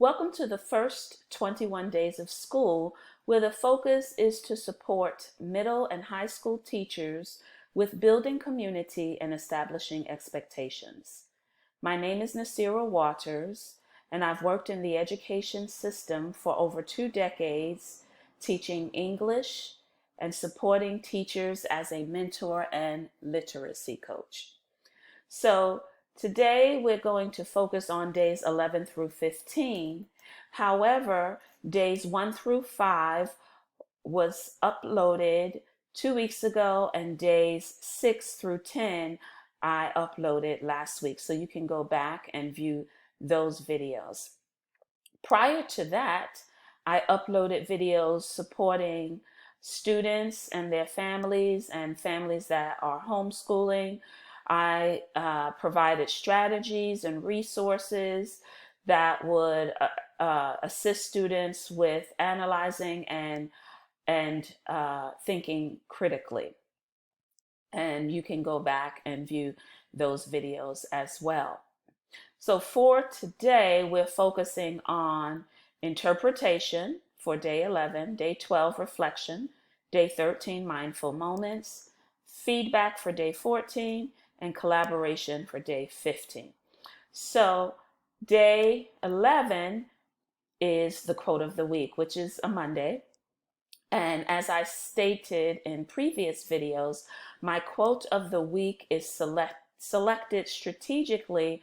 Welcome to the first 21 days of school, where the focus is to support middle and high school teachers with building community and establishing expectations. My name is Nasira Waters, and I've worked in the education system for over 2 decades, teaching English and supporting teachers as a mentor and literacy coach. So today we're going to focus on days 11 through 15. However, days 1 through 5 was uploaded 2 weeks ago, and days 6 through 10 I uploaded last week. So you can go back and view those videos. Prior to that, I uploaded videos supporting students and their families and families that are homeschooling. I provided strategies and resources that would assist students with analyzing and thinking critically. And you can go back and view those videos as well. So for today, we're focusing on interpretation for day 11, day 12, reflection, day 13, mindful moments, feedback for day 14, and collaboration for day 15. So day 11 is the quote of the week, which is a Monday. And as I stated in previous videos, my quote of the week is selected strategically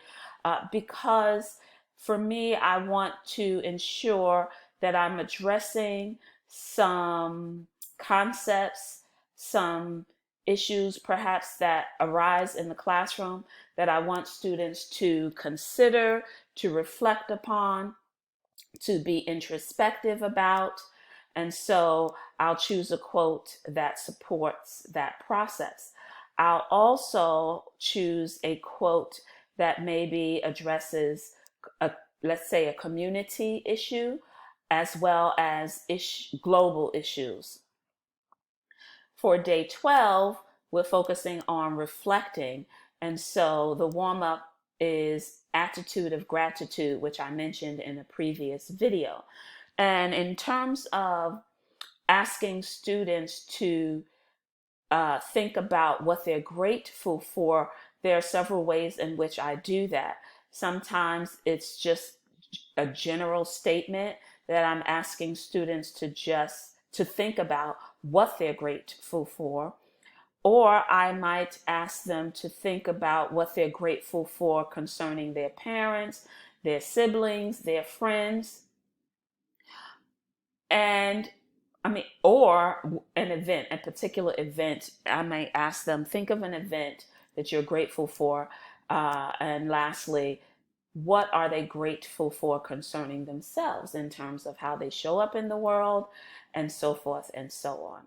because for me, I want to ensure that I'm addressing some concepts, some issues perhaps that arise in the classroom that I want students to consider, to reflect upon, to be introspective about. And so I'll choose a quote that supports that process. I'll also choose a quote that maybe addresses, let's say, a community issue as well as global issues. For day 12, we're focusing on reflecting. And so the warm up is attitude of gratitude, which I mentioned in a previous video. And in terms of asking students to think about what they're grateful for, there are several ways in which I do that. Sometimes it's just a general statement that I'm asking students to think about what they're grateful for. Or I might ask them to think about what they're grateful for concerning their parents, their siblings, their friends. And or an event, a particular event. I may ask them, think of an event that you're grateful for. And lastly, what are they grateful for concerning themselves in terms of how they show up in the world, and so forth and so on.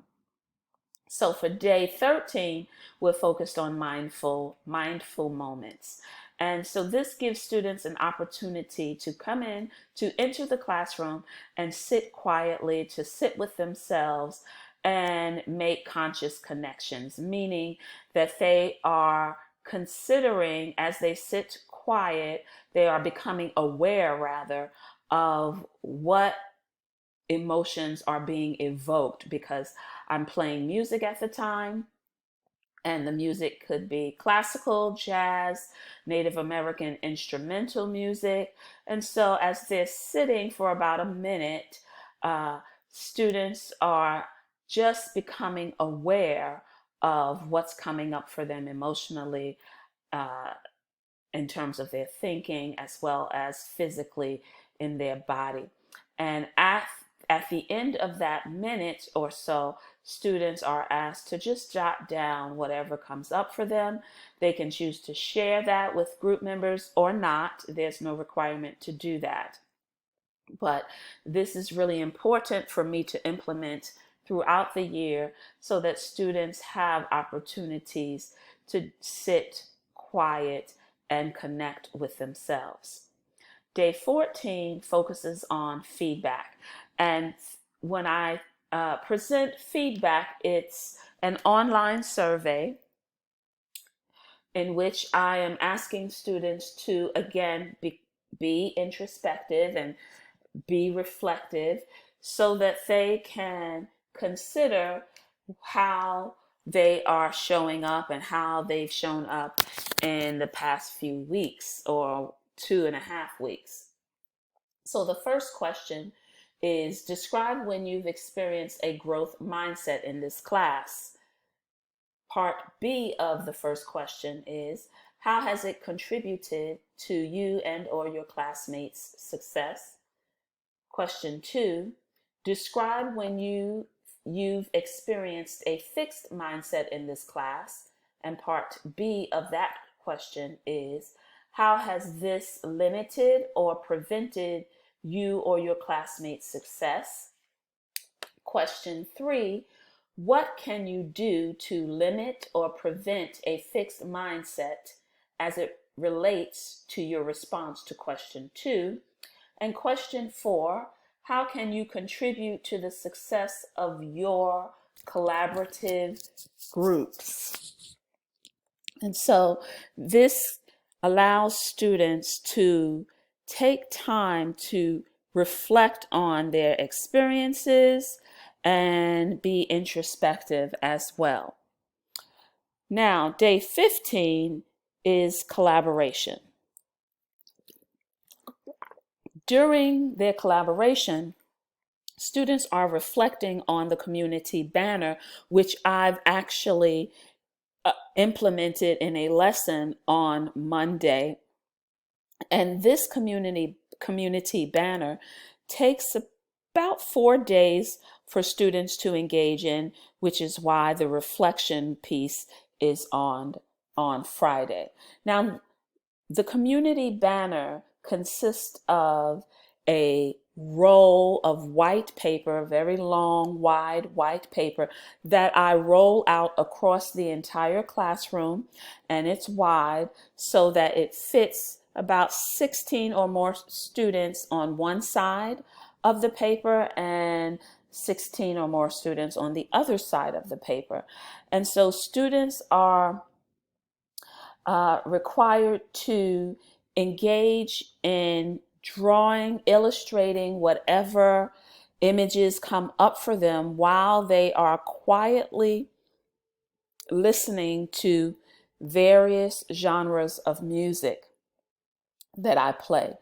So for day 13, we're focused on mindful moments. And so this gives students an opportunity to come in, to enter the classroom and sit quietly, to sit with themselves and make conscious connections, meaning that they are considering, as they sit quiet, they are becoming aware rather of what emotions are being evoked, because I'm playing music at the time, and the music could be classical, jazz, Native American instrumental music. And so as they're sitting for about a minute, students are just becoming aware of what's coming up for them emotionally, uh, in terms of their thinking as well as physically in their body. And at the end of that minute or so, students are asked to just jot down whatever comes up for them. They can choose to share that with group members or not. There's no requirement to do that. But this is really important for me to implement throughout the year so that students have opportunities to sit quiet and connect with themselves. Day 14 focuses on feedback. And when I present feedback, it's an online survey in which I am asking students to, again, be introspective and be reflective so that they can consider how they are showing up and how they've shown up in the past few weeks or 2.5 weeks. So the first question is, describe when you've experienced a growth mindset in this class. Part B of the first question is, how has it contributed to you and or your classmates' success? Question 2, describe when you've experienced a fixed mindset in this class. And part B of that question is, how has this limited or prevented you or your classmates' success? Question 3, what can you do to limit or prevent a fixed mindset as it relates to your response to question 2? And question 4, how can you contribute to the success of your collaborative groups? And so this allows students to take time to reflect on their experiences and be introspective as well. Now, day 15 is collaboration. During their collaboration, students are reflecting on the community banner, which I've actually implemented in a lesson on Monday. And this community banner takes about 4 days for students to engage in, which is why the reflection piece is on Friday. Now, the community banner consists of a roll of white paper, very long, wide white paper that I roll out across the entire classroom, and it's wide so that it fits about 16 or more students on one side of the paper and 16 or more students on the other side of the paper. And so students are required to engage in drawing, illustrating whatever images come up for them while they are quietly listening to various genres of music that I play.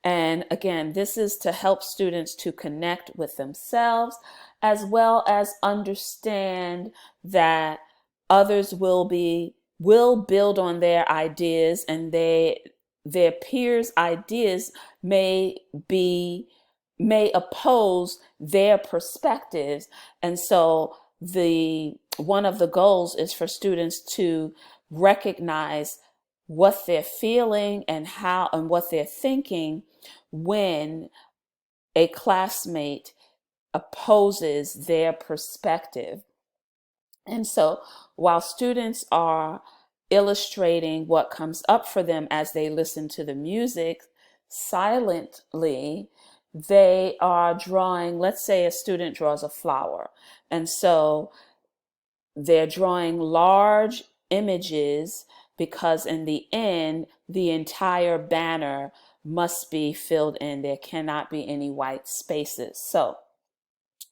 And again, this is to help students to connect with themselves as well as understand that others will build on their ideas, and their peers' ideas may oppose their perspectives. And so one of the goals is for students to recognize what they're feeling and what they're thinking when a classmate opposes their perspective. And so while students are illustrating what comes up for them as they listen to the music silently, they are drawing, let's say a student draws a flower. And so they're drawing large images because in the end, the entire banner must be filled in. There cannot be any white spaces. So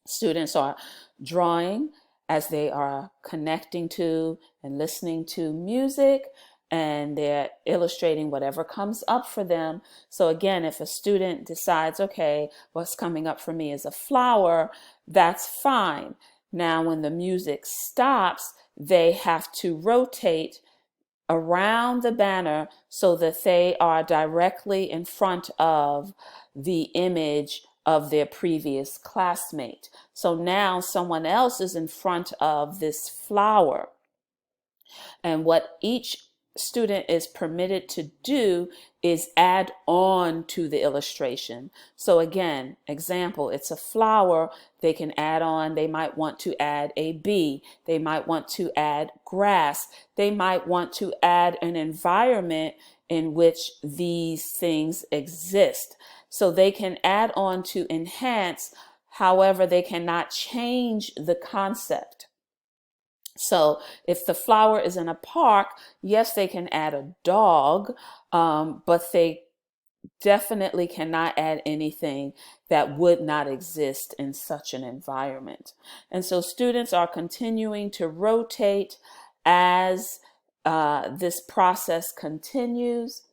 students are drawing as they are connecting to and listening to music, and they're illustrating whatever comes up for them. So again, if a student decides, okay, what's coming up for me is a flower, that's fine. Now, when the music stops, they have to rotate around the banner so that they are directly in front of the image of their previous classmate. So now someone else is in front of this flower. And what each student is permitted to do is add on to the illustration. So again, example, it's a flower. They can add on, they might want to add a bee. They might want to add grass. They might want to add an environment in which these things exist. So they can add on to enhance, however, they cannot change the concept. So if the flower is in a park, yes, they can add a dog, but they definitely cannot add anything that would not exist in such an environment. And so students are continuing to rotate as this process continues.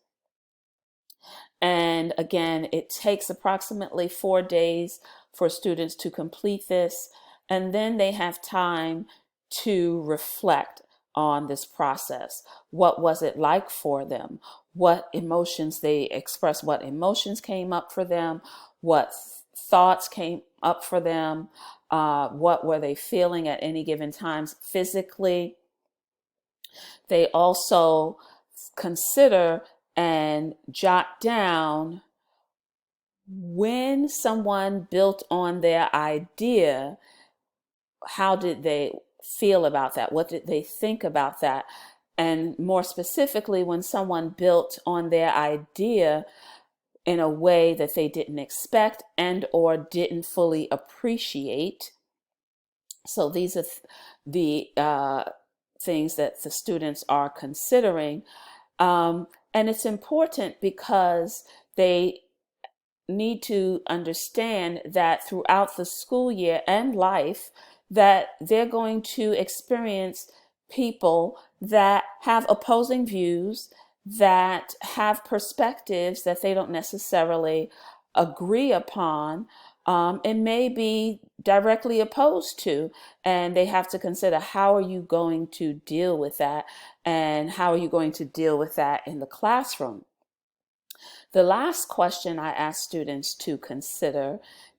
And again, it takes approximately 4 days for students to complete this. And then they have time to reflect on this process. What was it like for them? What emotions they expressed, what emotions came up for them, what thoughts came up for them, what were they feeling at any given times physically. They also consider and jot down when someone built on their idea, how did they feel about that? What did they think about that? And more specifically, when someone built on their idea in a way that they didn't expect and or didn't fully appreciate. So these are the things that the students are considering. And it's important because they need to understand that throughout the school year and life that they're going to experience people that have opposing views, that have perspectives that they don't necessarily agree upon, and may be directly opposed to. And they have to consider, how are you going to deal with that? And how are you going to deal with that in the classroom? The last question I ask students to consider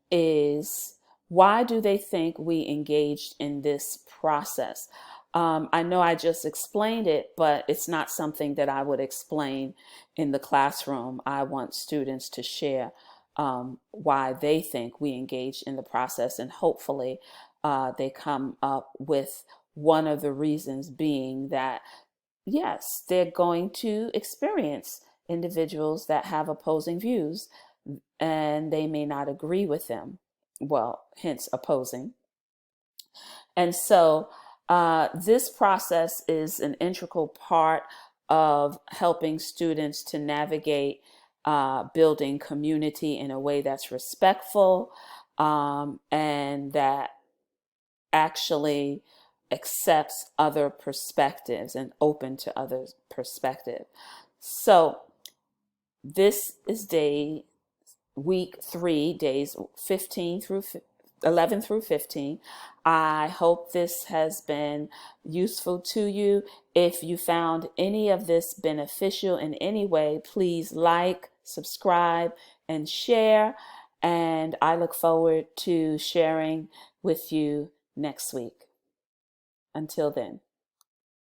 is, why do they think we engaged in this process? I know I just explained it, but it's not something that I would explain in the classroom. I want students to share why they think we engaged in the process, and hopefully they come up with one of the reasons being that yes, they're going to experience individuals that have opposing views and they may not agree with them. Well, hence opposing. And so this process is an integral part of helping students to navigate building community in a way that's respectful and that actually accepts other perspectives and open to other perspective. So this is week 3, days 15 through 11 through 15. I hope this has been useful to you. If you found any of this beneficial in any way, please like, subscribe, and share. And I look forward to sharing with you next week. Until then.